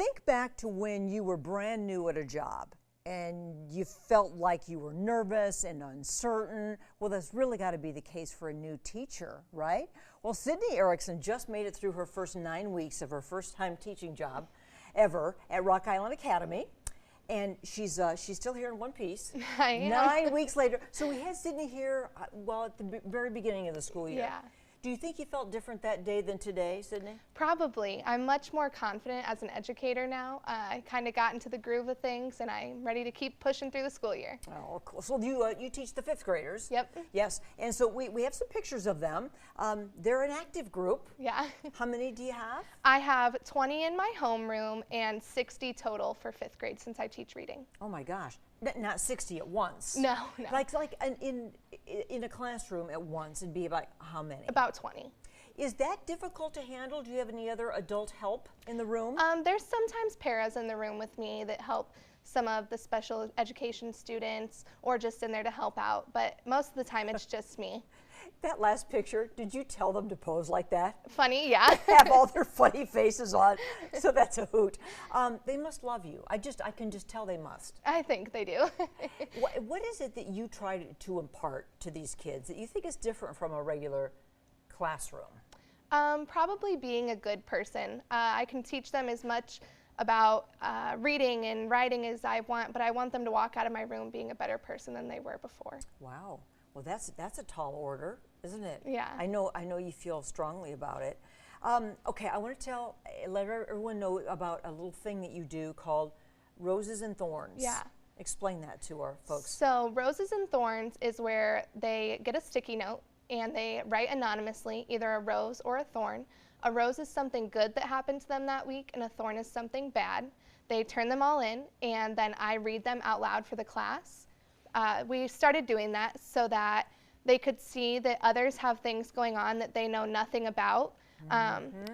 Think back to when you were brand new at a job and you felt like you were nervous and uncertain. Well, that's really got to be the case for a new teacher, right? Well, Sydney Erichsen just made it through her first 9 weeks of her first time teaching job ever at Rock Island Academy. And she's still here in one piece. I am. 9 weeks later. So we had Sydney here, well, at the very beginning of the school year. Yeah. Do you think you felt different that day than today, Sydney? Probably. I'm much more confident as an educator now. I kind of got into the groove of things, and I'm ready to keep pushing through the school year. Oh, cool. So you teach the 5th graders? Yep. Yes. And so we have some pictures of them. They're an active group. Yeah. How many do you have? I have 20 in my homeroom and 60 total for 5th grade since I teach reading. Oh my gosh. Not 60 at once. No, no. Like in a classroom at once, it'd be about how many? About 20. Is that difficult to handle? Do you have any other adult help in the room? There's sometimes paras in the room with me that help some of the special education students or just in there to help out, but most of the time it's just me. That last picture, did you tell them to pose like that? Funny, yeah. Have all their funny faces on, so that's a hoot. They must love you. I can just tell they must. I think they do. What is it that you try to impart to these kids that you think is different from a regular classroom? Probably being a good person. I can teach them as much about reading and writing as I want, but I want them to walk out of my room being a better person than they were before. Wow. Well, that's a tall order, isn't it? Yeah. I know you feel strongly about it. Okay, I want to let everyone know about a little thing that you do called Roses and Thorns. Yeah. Explain that to our folks. So Roses and Thorns is where they get a sticky note and they write anonymously either a rose or a thorn. A rose is something good that happened to them that week, and a thorn is something bad. They turn them all in, and then I read them out loud for the class. We started doing that so that they could see that others have things going on that they know nothing about.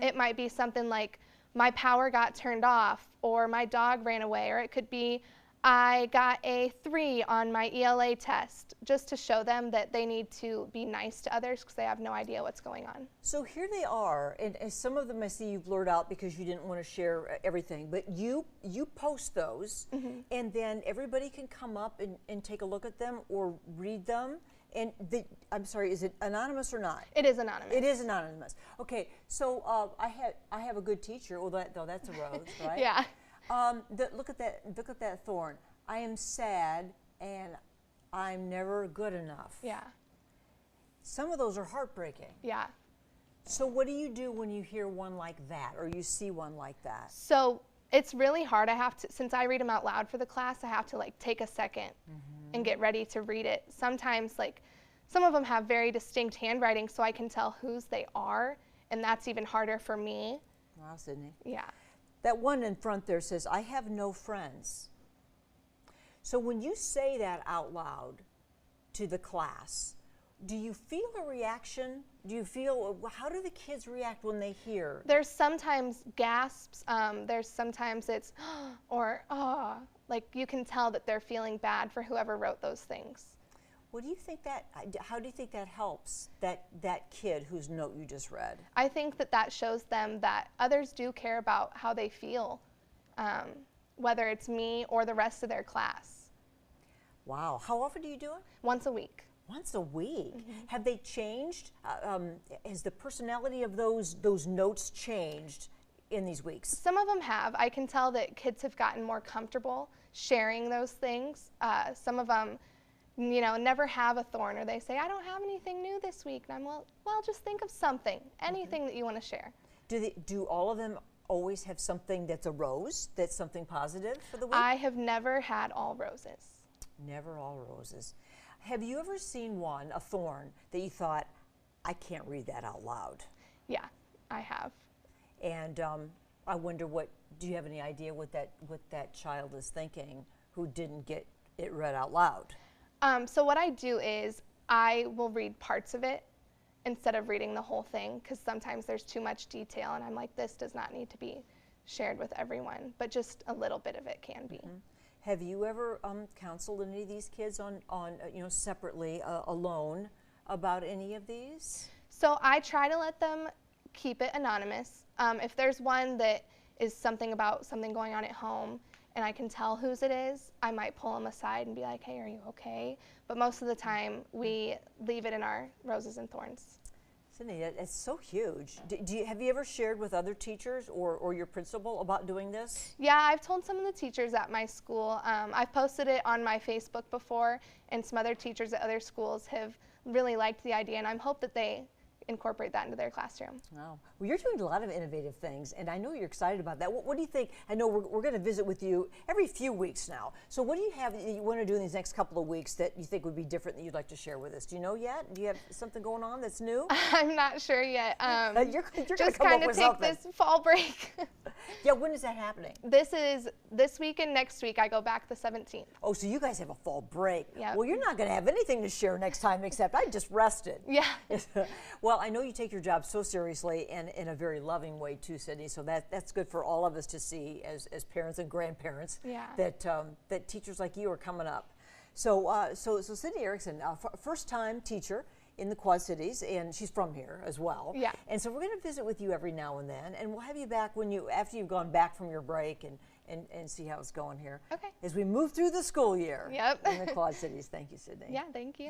It might be something like, my power got turned off, or my dog ran away, or it could be, I got a 3 on my ELA test, just to show them that they need to be nice to others because they have no idea what's going on. So here they are, and some of them I see you blurred out because you didn't want to share everything, but you post those, and then everybody can come up and take a look at them or read them. And I'm sorry, is it anonymous or not? It is anonymous. It is anonymous. Okay, so I have a good teacher. Well, that's a rose, right? Yeah. Look at that thorn. I am sad and I'm never good enough. Yeah. Some of those are heartbreaking. Yeah. So what do you do when you hear one like that or you see one like that? So it's really hard. I have to, since I read them out loud for the class, I have to like take a second and get ready to read it. Sometimes like some of them have very distinct handwriting, so I can tell whose they are, and that's even harder for me. Wow, Sydney. Yeah. That one in front there says, I have no friends. So when you say that out loud to the class, do you feel a reaction? How do the kids react when they hear? There's sometimes gasps, there's sometimes it's, or, like you can tell that they're feeling bad for whoever wrote those things. What do you think how do you think that helps that kid whose note you just read? I think that shows them that others do care about how they feel, whether it's me or the rest of their class. Wow. How often do you do it? Once a week. Once a week? Have they changed? Has the personality of those notes changed in these weeks? Some of them have. I can tell that kids have gotten more comfortable sharing those things. Some of them, never have a thorn, or they say, I don't have anything new this week. And I'm, well, just think of something, anything that you want to share. Do all of them always have something that's a rose, that's something positive for the week? I have never had all roses. Never all roses. Have you ever seen one, a thorn, that you thought, I can't read that out loud? Yeah, I have. And I wonder do you have any idea what that child is thinking who didn't get it read out loud? So what I do is I will read parts of it instead of reading the whole thing, because sometimes there's too much detail and I'm like, this does not need to be shared with everyone, but just a little bit of it can be. Have you ever counseled any of these kids on separately, alone, about any of these? So I try to let them keep it anonymous. If there's one that is something about something going on at home and I can tell whose it is, I might pull them aside and be like, hey, are you okay? But most of the time, we leave it in our roses and thorns. Sydney, it's so huge. Have you ever shared with other teachers or your principal about doing this? Yeah, I've told some of the teachers at my school. I've posted it on my Facebook before, and some other teachers at other schools have really liked the idea, and I hope that they incorporate that into their classroom. Wow. Well, you're doing a lot of innovative things, and I know you're excited about that. What do you think? I know we're going to visit with you every few weeks now. So what do you have that you want to do in these next couple of weeks that you think would be different that you'd like to share with us? Do you know yet? Do you have something going on that's new? I'm not sure yet. You're just kind of take this fall break. Yeah, when is that happening? This is this week and next week. I go back the 17th. Oh, so you guys have a fall break. Yeah. Well, you're not going to have anything to share next time except I just rested. Yeah. Well, I know you take your job so seriously and in a very loving way too, Sydney. So that's good for all of us to see as parents and grandparents. Yeah. That teachers like you are coming up. So Sydney Erichsen, first-time teacher in the Quad Cities, and she's from here as well. Yeah. And so we're going to visit with you every now and then, and we'll have you back after you've gone back from your break and see how it's going here. Okay. As we move through the school year. Yep. In the Quad Cities. Thank you, Sydney. Yeah, thank you.